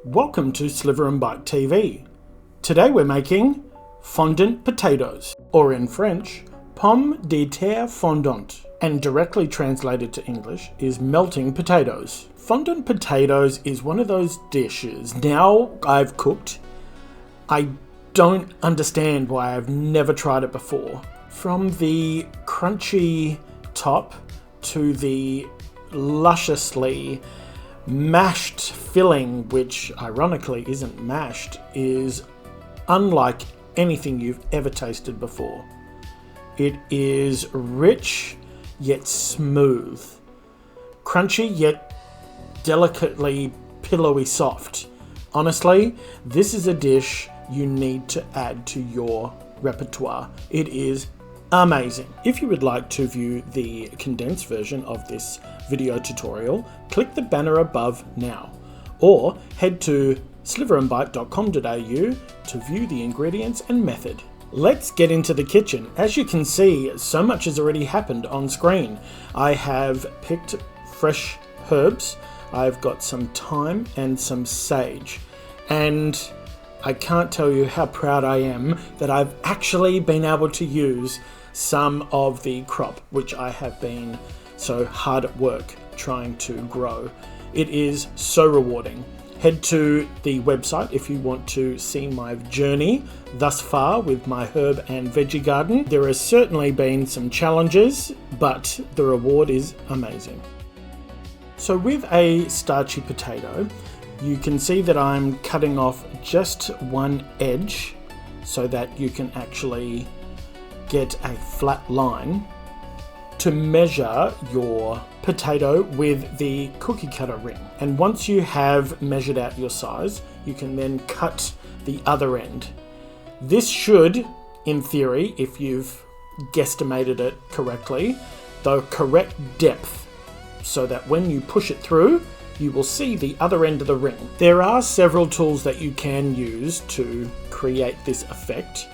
Welcome to Sliver and Bite TV. Today we're making fondant potatoes, or in French, pommes de terre fondante, and directly translated to English is melting potatoes. Fondant potatoes is one of those dishes now I've cooked. I don't understand why I've never tried it before. From the crunchy top to the lusciously mashed filling, which ironically isn't mashed, is unlike anything you've ever tasted before. It is rich yet smooth, crunchy yet delicately pillowy soft. Honestly, this is a dish you need to add to your repertoire. It is amazing. If you would like to view the condensed version of this video tutorial, click the banner above now, or head to sliverandbite.com.au to view the ingredients and method. Let's get into the kitchen. As you can see, so much has already happened on screen. I have picked fresh herbs. I've got some thyme and some sage, and I can't tell you how proud I am that I've actually been able to use some of the crop which I have been so hard at work trying to grow. It is so rewarding. Head to the website if you want to see my journey thus far with my herb and veggie garden. There has certainly been some challenges, but the reward is amazing. So with a starchy potato, you can see that I'm cutting off just one edge so that you can actually get a flat line to measure your potato with the cookie cutter ring. And once you have measured out your size, you can then cut the other end. This should, in theory, if you've guesstimated it correctly, the correct depth, so that when you push it through, you will see the other end of the ring. There are several tools that you can use to create this effect.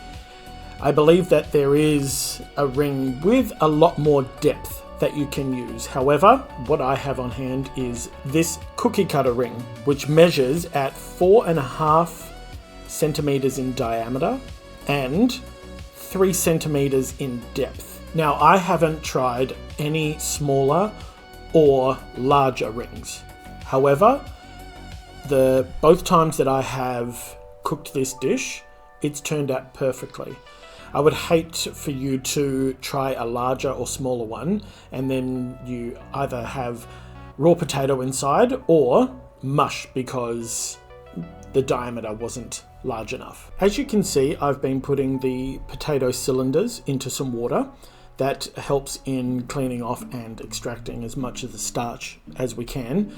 I believe that there is a ring with a lot more depth that you can use. However, what I have on hand is this cookie cutter ring, which measures at 4.5 centimeters in diameter and 3 centimeters in depth. Now, I haven't tried any smaller or larger rings. However, both times that I have cooked this dish, it's turned out perfectly. I would hate for you to try a larger or smaller one and then you either have raw potato inside or mush because the diameter wasn't large enough. As you can see, I've been putting the potato cylinders into some water. That helps in cleaning off and extracting as much of the starch as we can.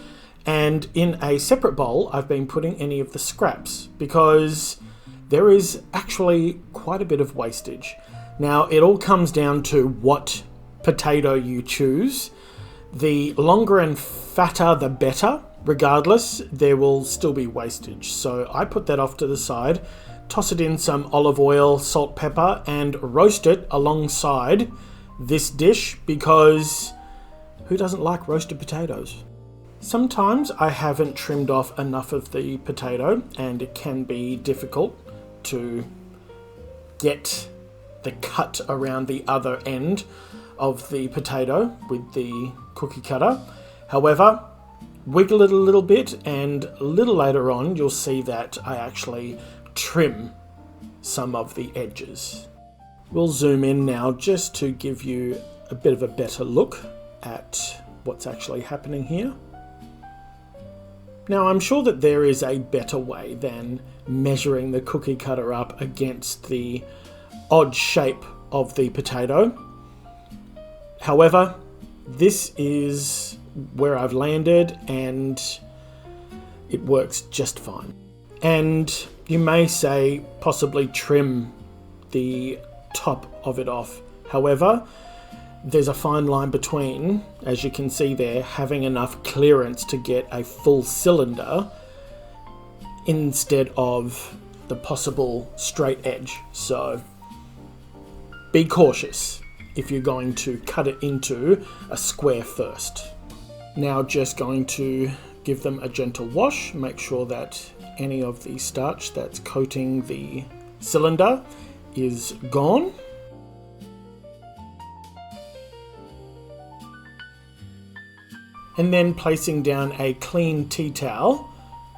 And in a separate bowl, I've been putting any of the scraps because there is actually quite a bit of wastage. Now, it all comes down to what potato you choose. The longer and fatter, the better. Regardless, there will still be wastage. So I put that off to the side, toss it in some olive oil, salt, pepper, and roast it alongside this dish because who doesn't like roasted potatoes? Sometimes I haven't trimmed off enough of the potato and it can be difficult to get the cut around the other end of the potato with the cookie cutter. However, wiggle it a little bit and a little later on you'll see that I actually trim some of the edges. We'll zoom in now just to give you a bit of a better look at what's actually happening here. Now, I'm sure that there is a better way than measuring the cookie cutter up against the odd shape of the potato. However, this is where I've landed and it works just fine. And you may say possibly trim the top of it off. However, there's a fine line between, as you can see there, having enough clearance to get a full cylinder instead of the possible straight edge. So be cautious if you're going to cut it into a square first. Now just going to give them a gentle wash, make sure that any of the starch that's coating the cylinder is gone. And then placing down a clean tea towel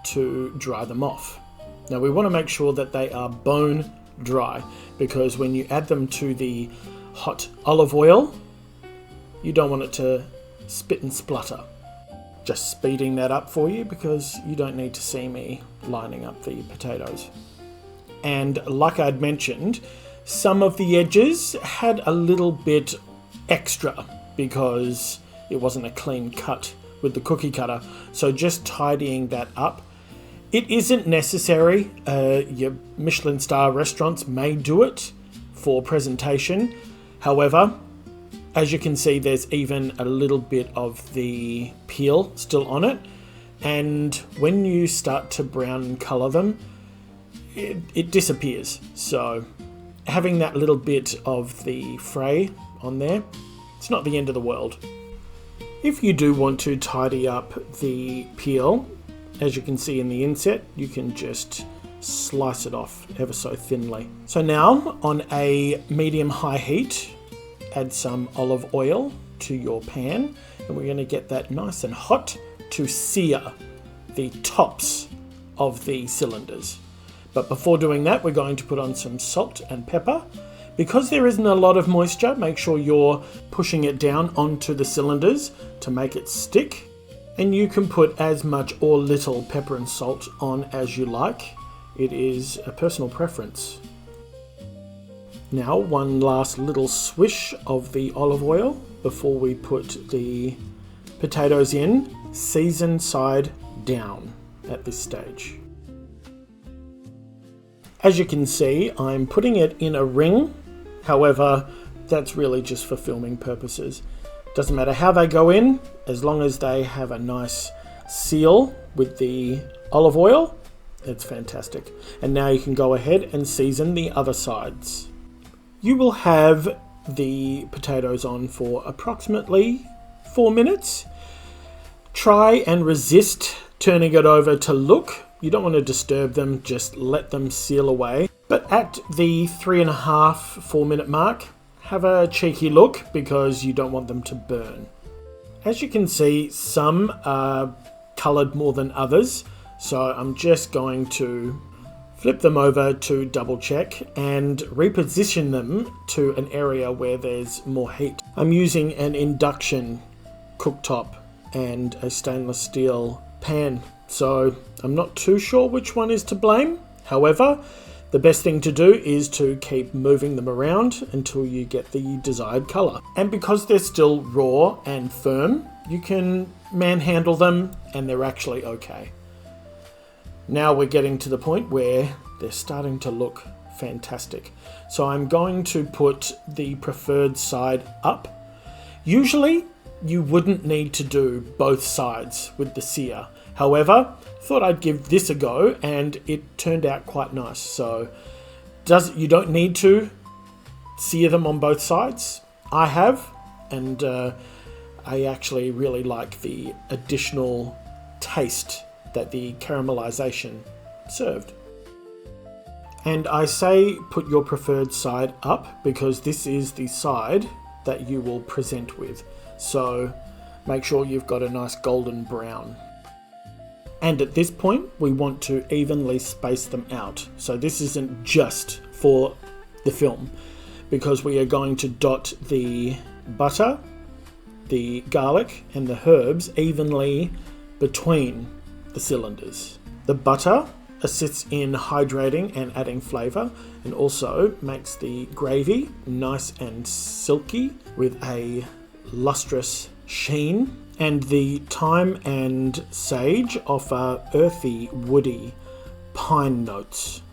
to dry them off. Now we want to make sure that they are bone dry, because when you add them to the hot olive oil, you don't want it to spit and splutter. Just speeding that up for you because you don't need to see me lining up the potatoes. And like I'd mentioned, some of the edges had a little bit extra because it wasn't a clean cut with the cookie cutter. So just tidying that up. It isn't necessary. Your Michelin star restaurants may do it for presentation. However, as you can see, there's even a little bit of the peel still on it. And when you start to brown and colour them, it disappears. So having that little bit of the fray on there, it's not the end of the world. If you do want to tidy up the peel, as you can see in the inset, you can just slice it off ever so thinly. So now on a medium-high heat, add some olive oil to your pan, and we're going to get that nice and hot to sear the tops of the cylinders. But before doing that, we're going to put on some salt and pepper. Because there isn't a lot of moisture, make sure you're pushing it down onto the cylinders to make it stick. And you can put as much or little pepper and salt on as you like. It is a personal preference. Now, one last little swish of the olive oil before we put the potatoes in, season side down at this stage. As you can see, I'm putting it in a ring. However, that's really just for filming purposes. Doesn't matter how they go in, as long as they have a nice seal with the olive oil, it's fantastic. And now you can go ahead and season the other sides. You will have the potatoes on for approximately 4 minutes. Try and resist turning it over to look. You don't want to disturb them, just let them seal away. But at the 3.5-4 minute mark, have a cheeky look because you don't want them to burn. As you can see, some are coloured more than others, so I'm just going to flip them over to double check and reposition them to an area where there's more heat. I'm using an induction cooktop and a stainless steel pan, so I'm not too sure which one is to blame. However, the best thing to do is to keep moving them around until you get the desired colour. And because they're still raw and firm, you can manhandle them and they're actually okay. Now we're getting to the point where they're starting to look fantastic. So I'm going to put the preferred side up. Usually you wouldn't need to do both sides with the sear. However, thought I'd give this a go and it turned out quite nice. So you don't need to sear them on both sides. I have, and I actually really like the additional taste that the caramelization served. And I say put your preferred side up because this is the side that you will present with. So make sure you've got a nice golden brown. And at this point, we want to evenly space them out. So this isn't just for the film, because we are going to dot the butter, the garlic, and the herbs evenly between the cylinders. The butter assists in hydrating and adding flavour, and also makes the gravy nice and silky with a lustrous sheen. And the thyme and sage offer earthy, woody pine notes,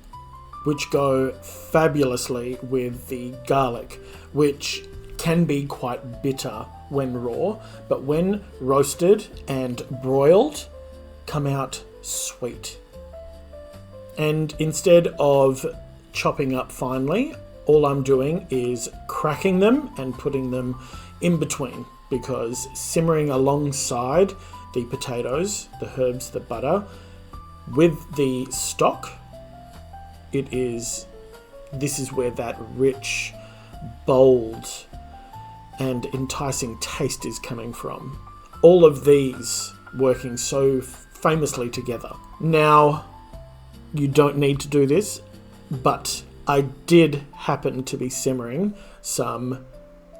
which go fabulously with the garlic, which can be quite bitter when raw, but when roasted and broiled, come out sweet. And instead of chopping up finely, all I'm doing is cracking them and putting them in between, because simmering alongside the potatoes, the herbs, the butter, With the stock, this is where that rich, bold, and enticing taste is coming from. All of these working so famously together. Now, you don't need to do this, but I did happen to be simmering some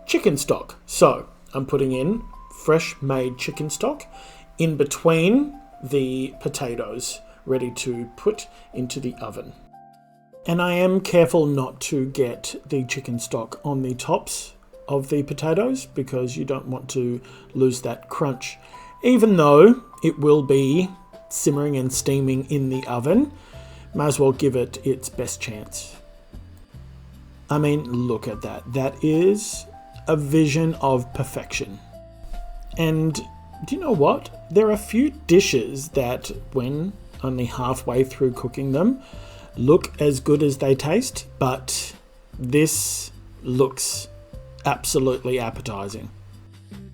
chicken stock. So I'm putting in fresh made chicken stock in between the potatoes, ready to put into the oven. And I am careful not to get the chicken stock on the tops of the potatoes because you don't want to lose that crunch. Even though it will be simmering and steaming in the oven, might as well give it its best chance. I mean, look at that. That is a vision of perfection. And do you know what? There are a few dishes that, when only halfway through cooking them, look as good as they taste, but this looks absolutely appetizing.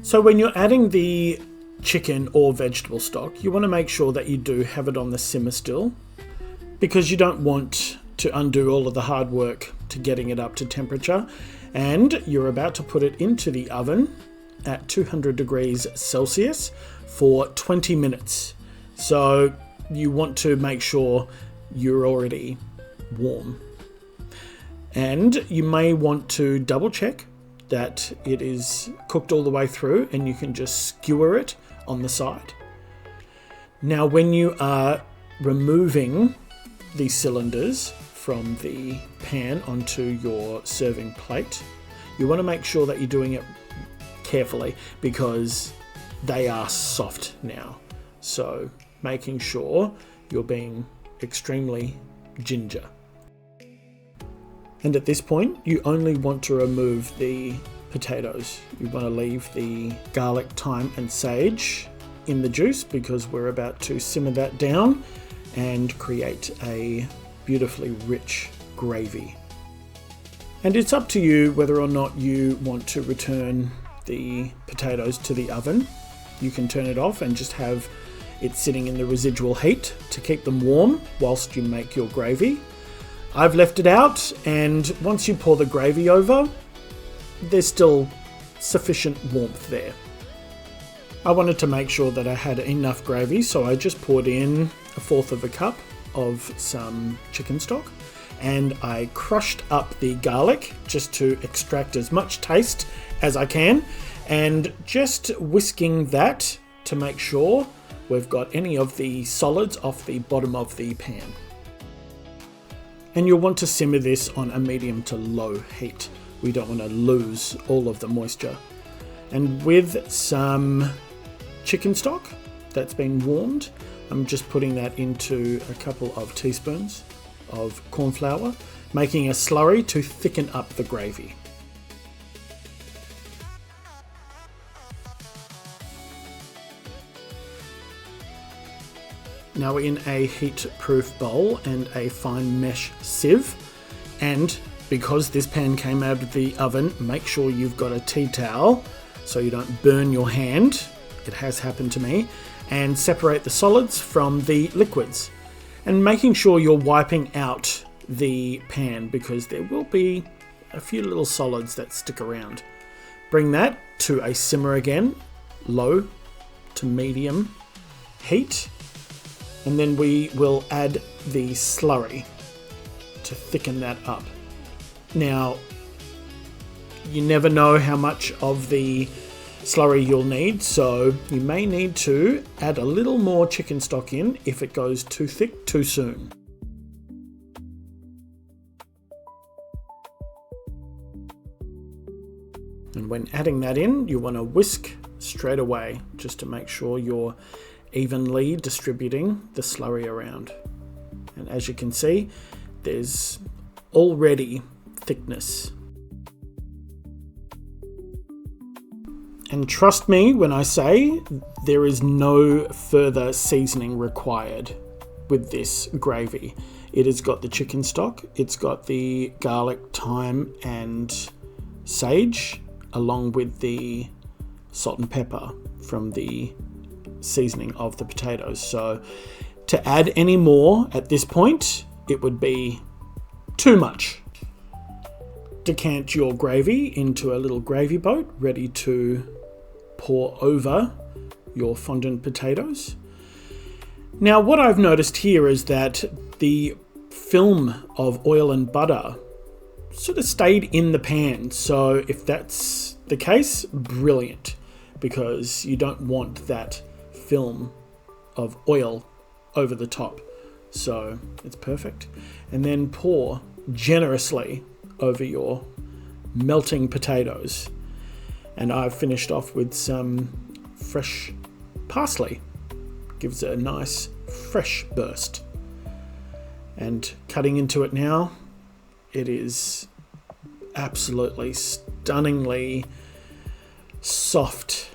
So when you're adding the chicken or vegetable stock, you want to make sure that you do have it on the simmer still, because you don't want to undo all of the hard work to getting it up to temperature. And you're about to put it into the oven at 200 degrees Celsius for 20 minutes. So you want to make sure you're already warm. And you may want to double check that it is cooked all the way through, and you can just skewer it on the side. Now, when you are removing the cylinders from the pan onto your serving plate, you want to make sure that you're doing it carefully because they are soft now. So making sure you're being extremely ginger. And at this point, you only want to remove the potatoes. You want to leave the garlic, thyme and sage in the juice because we're about to simmer that down and create a beautifully rich gravy. And it's up to you whether or not you want to return the potatoes to the oven. You can turn it off and just have it sitting in the residual heat to keep them warm whilst you make your gravy. I've left it out, and once you pour the gravy over, there's still sufficient warmth there. I wanted to make sure that I had enough gravy, so I just poured in 1/4 of a cup of some chicken stock, and I crushed up the garlic just to extract as much taste as I can, and just whisking that to make sure we've got any of the solids off the bottom of the pan. And you'll want to simmer this on a medium to low heat. We don't want to lose all of the moisture. And with some chicken stock that's been warmed, I'm just putting that into a couple of teaspoons of corn flour, making a slurry to thicken up the gravy. Now in a heat-proof bowl and a fine mesh sieve, and because this pan came out of the oven, make sure you've got a tea towel so you don't burn your hand. It has happened to me. And separate the solids from the liquids, and making sure you're wiping out the pan because there will be a few little solids that stick around. Bring that to a simmer again, low to medium heat, and then we will add the slurry to thicken that up. Now, you never know how much of the slurry you'll need, so you may need to add a little more chicken stock in if it goes too thick too soon. And when adding that in, you want to whisk straight away just to make sure you're evenly distributing the slurry around. And as you can see, there's already thickness. And trust me when I say there is no further seasoning required with this gravy. It has got the chicken stock, it's got the garlic, thyme and sage, along with the salt and pepper from the seasoning of the potatoes. So To add any more at this point, it would be too much. Decant your gravy into a little gravy boat ready to pour over your fondant potatoes. Now, what I've noticed here is that the film of oil and butter sort of stayed in the pan. So if that's the case, brilliant, because you don't want that film of oil over the top. So it's perfect. And then pour generously over your melting potatoes. And I've finished off with some fresh parsley. Gives it a nice fresh burst. And cutting into it now, it is absolutely stunningly soft,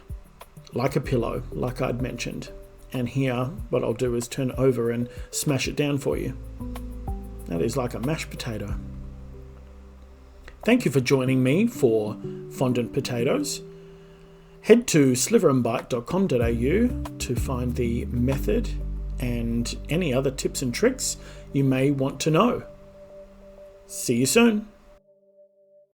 like a pillow, like I'd mentioned. And here, what I'll do is turn it over and smash it down for you. That is like a mashed potato. Thank you for joining me for Fondant Potatoes. Head to sliverandbite.com.au to find the method and any other tips and tricks you may want to know. See you soon.